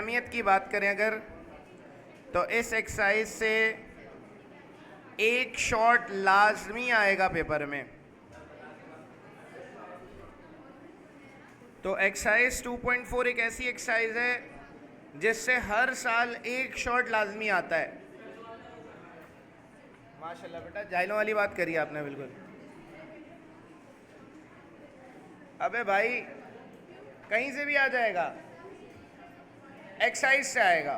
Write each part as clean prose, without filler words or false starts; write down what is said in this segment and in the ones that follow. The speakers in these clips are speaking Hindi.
अहमियत की बात करें अगर, तो इस एक्सरसाइज से एक शॉट लाजमी आएगा पेपर में। तो एक्सरसाइज 2.4 एक ऐसी एक्सरसाइज है जिससे हर साल एक शॉट लाजमी आता है। माशाल्लाह बेटा, जाइलों वाली बात करी आपने बिल्कुल। अबे भाई, कहीं से भी आ जाएगा, एक्सरसाइज से आएगा।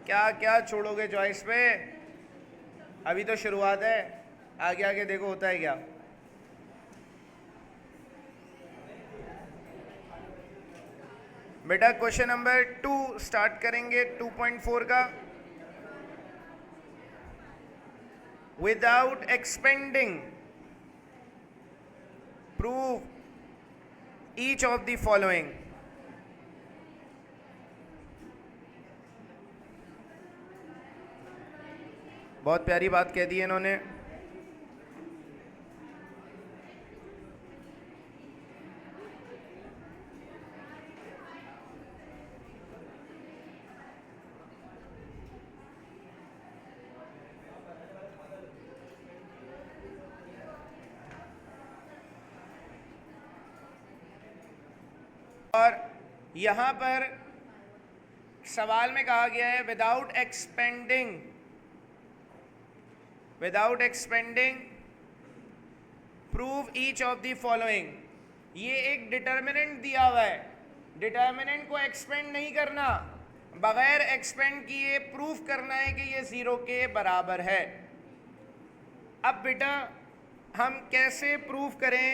क्या क्या छोड़ोगे चॉइस पे? अभी तो शुरुआत है, आगे आगे देखो होता है क्या। बेटा क्वेश्चन नंबर 2 स्टार्ट करेंगे 2.4 का। Without expanding prove each of the following. बहुत प्यारी बात कह दी है इन्होंने। और यहां पर सवाल में कहा गया है without expanding prove each of the following. ये एक डिटर्मिनेंट दिया हुआ है, डिटर्मिनेंट को एक्सपेंड नहीं करना, बगैर एक्सपेंड किए प्रूफ करना है कि ये 0 के बराबर है। अब बेटा हम कैसे प्रूफ करें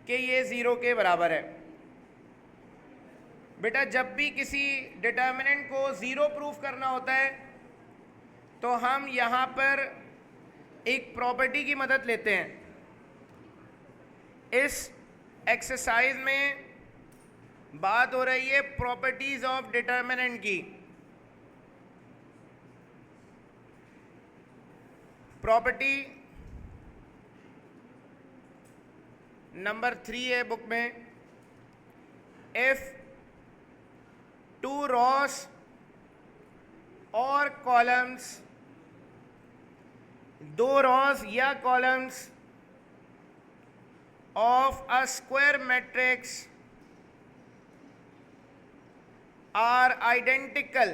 कि ये 0 के बराबर है? बेटा जब भी किसी डिटर्मिनेंट को 0 प्रूफ करना होता है तो हम यहाँ पर एक प्रॉपर्टी की मदद लेते हैं। इस एक्सरसाइज में बात हो रही है प्रॉपर्टीज ऑफ डिटर्मिनेंट की। प्रॉपर्टी नंबर 3 है बुक में। इफ 2 rows और कॉलम्स, 2 rows या columns of a square matrix are identical,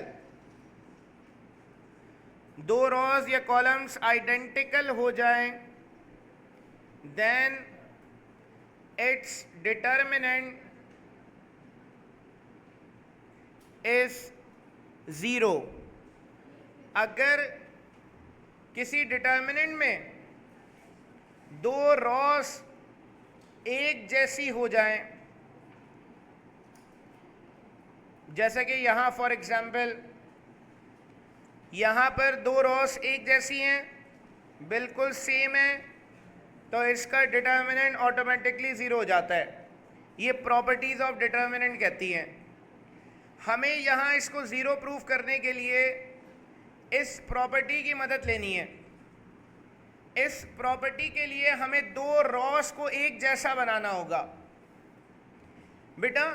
2 rows या कॉलम्स आइडेंटिकल हो जाएं, देन इट्स डिटर्मिनेंट इज 0। अगर किसी डिटर्मिनेंट में 2 rows एक जैसी हो जाएं, जैसे कि यहां फॉर एग्जाम्पल यहां पर 2 rows एक जैसी हैं, बिल्कुल सेम है, तो इसका डिटर्मिनेंट ऑटोमेटिकली 0 हो जाता है। ये प्रॉपर्टीज ऑफ डिटर्मिनेंट कहती हैं। हमें यहाँ इसको 0 प्रूफ करने के लिए इस प्रॉपर्टी की मदद लेनी है। इस प्रॉपर्टी के लिए हमें 2 rows को एक जैसा बनाना होगा। बेटा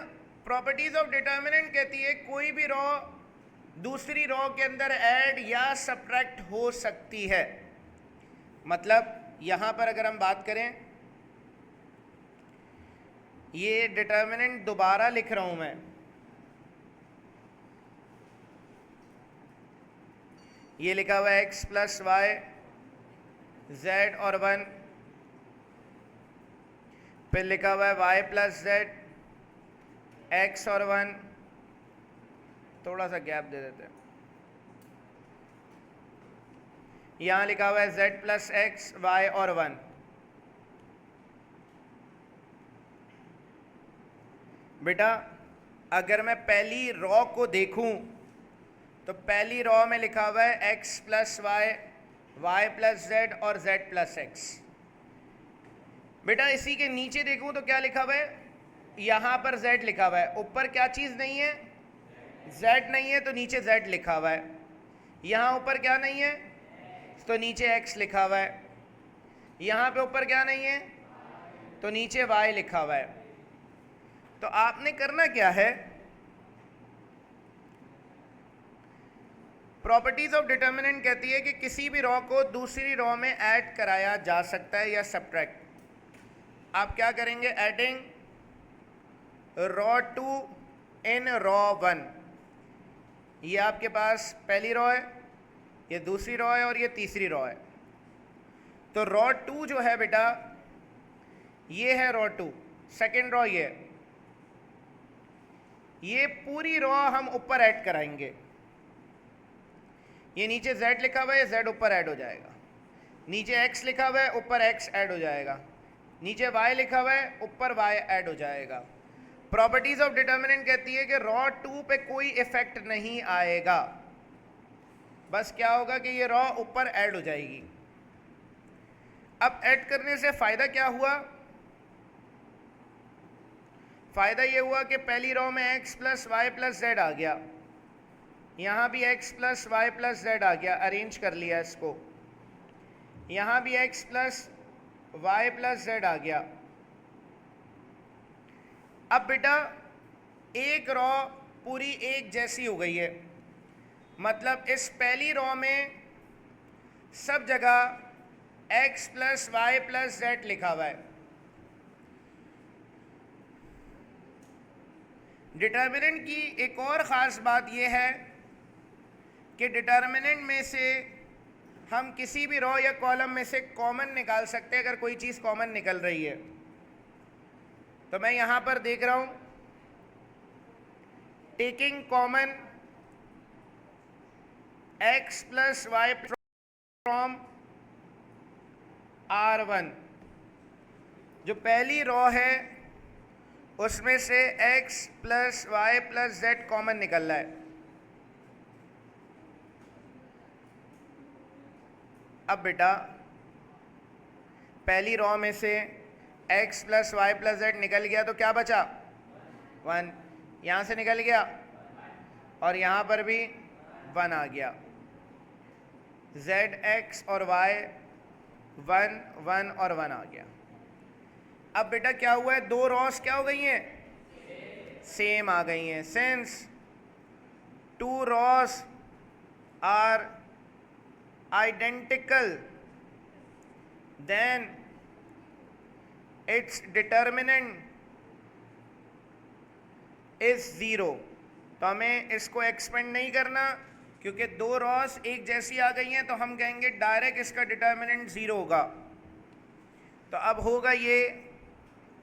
प्रॉपर्टीज ऑफ डिटर्मिनेंट कहती है कोई भी रो दूसरी रो के अंदर ऐड या सब्ट्रैक्ट हो सकती है। मतलब यहाँ पर अगर हम बात करें, ये डिटर्मिनेंट दोबारा लिख रहा हूँ मैं, ये लिखा हुआ है x प्लस वाई z और 1, फिर लिखा हुआ है y प्लस z x और 1, थोड़ा सा गैप दे देते हैं, यहाँ लिखा हुआ है z प्लस x y और 1। बेटा अगर मैं पहली रॉ को देखूं तो पहली रॉ में लिखा हुआ है x plus y, y plus z और z प्लस एक्स। बेटा इसी के नीचे देखूं तो क्या लिखा हुआ है? यहाँ पर z लिखा हुआ है, ऊपर क्या चीज़ नहीं है? z नहीं है, तो नीचे z लिखा हुआ है। यहाँ ऊपर क्या नहीं है? तो नीचे x लिखा हुआ है। यहाँ पे ऊपर क्या नहीं है? तो नीचे y लिखा हुआ है। तो आपने करना क्या है, प्रॉपर्टीज ऑफ डिटर्मिनेंट कहती है कि किसी भी रॉ को दूसरी रॉ में ऐड कराया जा सकता है या सब्ट्रैक्ट। आप क्या करेंगे, एडिंग रॉ 2 इन रॉ 1। ये आपके पास पहली रॉ है, ये दूसरी रॉ है और ये तीसरी रॉ है। तो रॉ 2 जो है बेटा, ये है रॉ 2, सेकेंड रॉ ये पूरी रॉ हम ऊपर ऐड कराएंगे। ये नीचे z लिखा हुआ है, z ऊपर ऐड हो जाएगा। नीचे x लिखा हुआ है, ऊपर x ऐड हो जाएगा। नीचे y लिखा हुआ है, ऊपर y ऐड हो जाएगा। प्रॉपर्टीज ऑफ डिटर्मिनेंट कहती है कि रॉ 2 पे कोई इफेक्ट नहीं आएगा, बस क्या होगा कि ये रॉ ऊपर ऐड हो जाएगी। अब ऐड करने से फायदा क्या हुआ, फायदा ये हुआ कि पहली रॉ में x plus y plus z आ गया, यहाँ भी x plus y plus z आ गया, अरेंज कर लिया इसको। यहाँ भी x plus y plus z आ गया। अब बेटा एक रॉ पूरी एक जैसी हो गई है, मतलब इस पहली रॉ में सब जगह x plus y plus z लिखा हुआ है। डिटर्मिनेंट की एक और ख़ास बात यह है कि डिटर्मिनेंट में से हम किसी भी रॉ या कॉलम में से कॉमन निकाल सकते हैं अगर कोई चीज़ कॉमन निकल रही है। तो मैं यहाँ पर देख रहा हूँ, taking common x plus y from R1, जो पहली रॉ है उसमें से x plus y plus z common निकल रहा है। अब बेटा पहली रॉ में से x plus y plus z निकल गया तो क्या बचा, 1। यहाँ से निकल गया और यहाँ पर भी 1 आ गया। z x और y 1 1 और 1 आ गया। अब बेटा क्या हुआ है, दो रॉस क्या हो गई हैं, सेम आ गई हैं। Since 2 rows are identical, then its determinant is 0। तो हमें इसको एक्सपेंड नहीं करना, क्योंकि दो रॉस एक जैसी आ गई हैं तो हम कहेंगे डायरेक्ट इसका डिटर्मिनेंट 0 होगा। तो अब होगा ये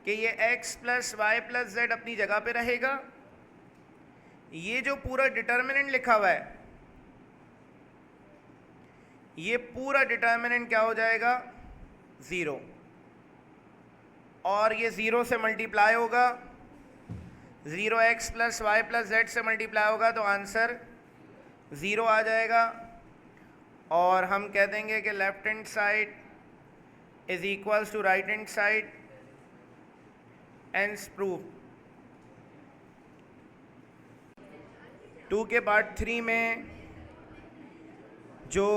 कि ये x plus y plus z अपनी जगह पे रहेगा, ये जो पूरा डिटर्मिनेंट लिखा हुआ है ये पूरा डिटर्मिनेंट क्या हो जाएगा, 0, और ये 0 से मल्टीप्लाई होगा, 0x plus y plus z से मल्टीप्लाई होगा तो आंसर 0 आ जाएगा। और हम कह देंगे कि left hand side is equals to right hand side, and prove. 2 के पार्ट 3 में जो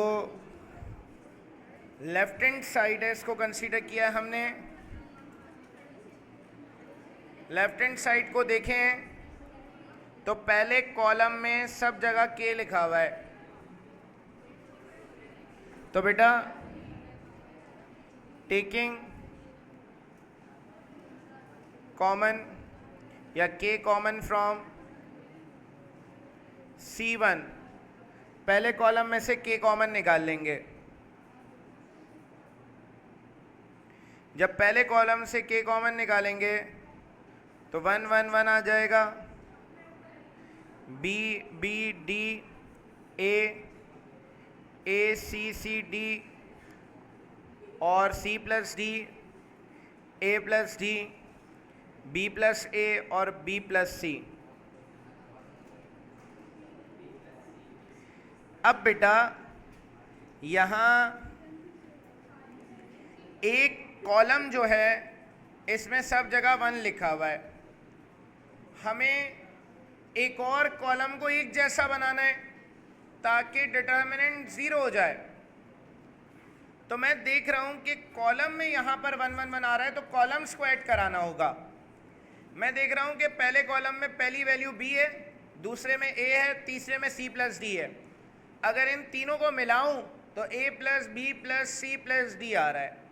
लेफ्ट हैंड साइड है इसको कंसीडर किया हमने। लेफ्ट हैंड साइड को देखें तो पहले कॉलम में सब जगह k लिखा हुआ है। तो बेटा टेकिंग कॉमन या k कॉमन फ्रॉम C1, पहले कॉलम में से k कॉमन निकाल लेंगे। जब पहले कॉलम से k कॉमन निकालेंगे तो 1 1 1 आ जाएगा। b b d a a c c d और c plus d a plus d b plus a और b प्लस c। अब बेटा यहाँ एक कॉलम जो है इसमें सब जगह 1 लिखा हुआ है, हमें एक और कॉलम को एक जैसा बनाना है ताकि डिटर्मिनेंट 0 हो जाए। तो मैं देख रहा हूं कि कॉलम में यहाँ पर 1 1 1 आ रहा है तो कॉलम्स को ऐड कराना होगा। मैं देख रहा हूं कि पहले कॉलम में पहली वैल्यू b है, दूसरे में a है, तीसरे में c प्लस d है। अगर इन तीनों को मिलाऊं तो a plus b plus c plus d आ रहा है।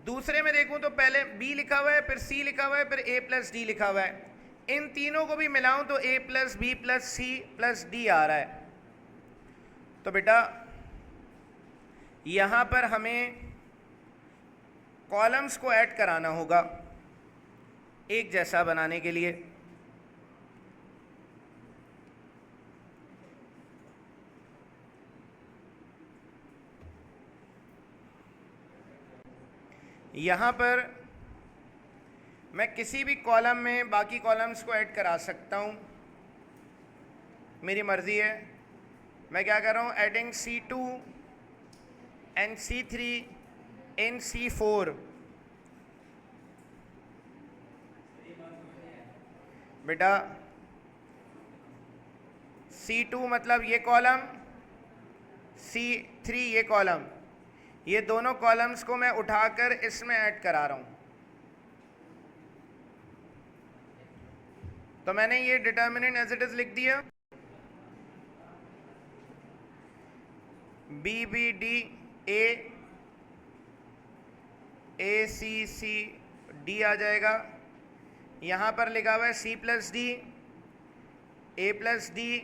दूसरे में देखूं तो पहले b लिखा हुआ है, फिर c लिखा हुआ है, फिर a प्लस डी लिखा हुआ है। इन तीनों को भी मिलाऊं तो a plus b plus c plus d आ रहा है। तो बेटा यहां पर हमें कॉलम्स को ऐड कराना होगा एक जैसा बनाने के लिए। यहां पर मैं किसी भी कॉलम में बाकी कॉलम्स को ऐड करा सकता हूं, मेरी मर्जी है। मैं क्या कर रहा हूं, adding C2 and C3 in C4। बेटा C2 मतलब ये कॉलम, C3 ये कॉलम, ये दोनों कॉलम्स को मैं उठाकर इसमें ऐड करा रहा हूं। तो मैंने ये डिटर्मिनेंट एज इट इज लिख दिया, b b d a c c d आ जाएगा। यहां पर लिखा हुआ है c plus d, a plus d,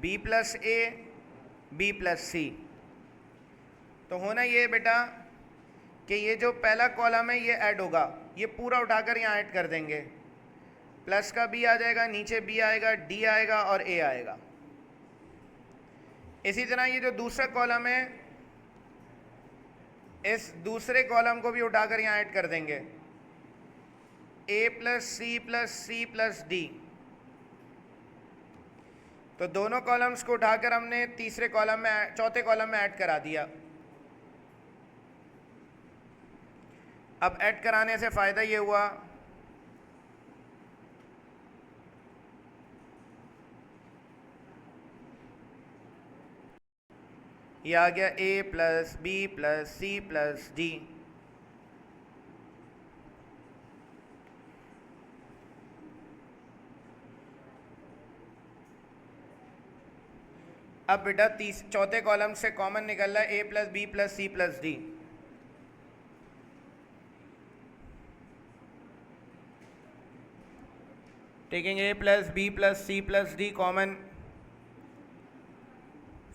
b plus a, b plus c. तो होना ये बेटा कि ये जो पहला कॉलम है ये ऐड होगा, ये पूरा उठाकर यहाँ ऐड कर देंगे। प्लस का बी आ जाएगा, नीचे बी आएगा, डी आएगा और ए आएगा। इसी तरह ये जो दूसरा कॉलम है, इस दूसरे कॉलम को भी उठाकर यहाँ ऐड कर देंगे, ए प्लस सी प्लस डी। तो दोनों कॉलम्स को उठाकर हमने तीसरे कॉलम में, चौथे कॉलम में ऐड करा दिया। अब ऐड कराने से फ़ायदा ये हुआ ये आ गया a plus b plus c plus d. अब बेटा चौथे कॉलम से कॉमन निकल रहा है a plus b plus c plus d. Taking a plus b plus c plus d common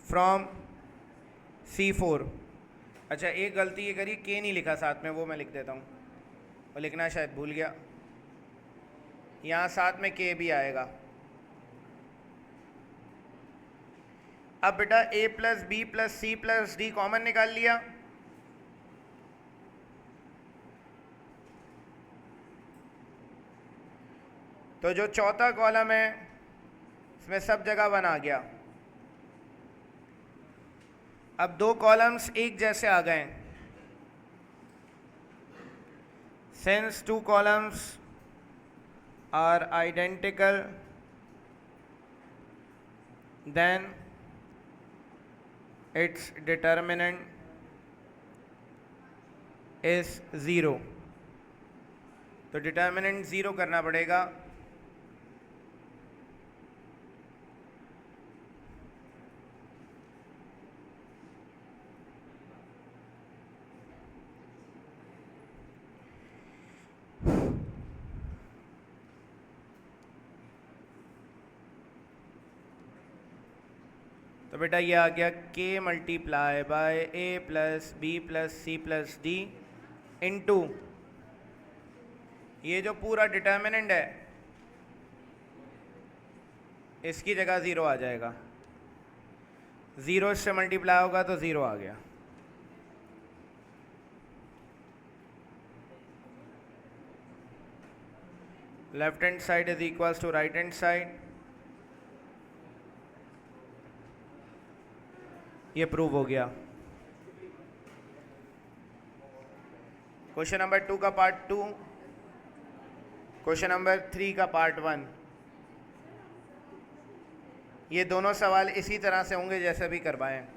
from C4। अच्छा एक गलती ये करी, के नहीं लिखा साथ में, वो मैं लिख देता हूँ, वो लिखना शायद भूल गया। यहाँ साथ में के भी आएगा। अब बेटा a plus b plus c plus d common निकाल लिया। तो जो चौथा कॉलम है इसमें सब जगह 1 आ गया। अब दो कॉलम्स एक जैसे आ गए। Since two columns are identical then its determinant is 0। तो डिटर्मिनेंट 0 करना पड़ेगा। तो बेटा ये आ गया k multiply by a plus b plus c plus d into ये जो पूरा डिटर्मिनेंट है इसकी जगह 0 आ जाएगा। 0 इससे मल्टीप्लाई होगा तो 0 आ गया। Left hand side is equals to right hand side. ये प्रूव हो गया। क्वेश्चन नंबर 2 का पार्ट 2, क्वेश्चन नंबर 3 का पार्ट 1। ये दोनों सवाल इसी तरह से होंगे जैसे भी करवाएं।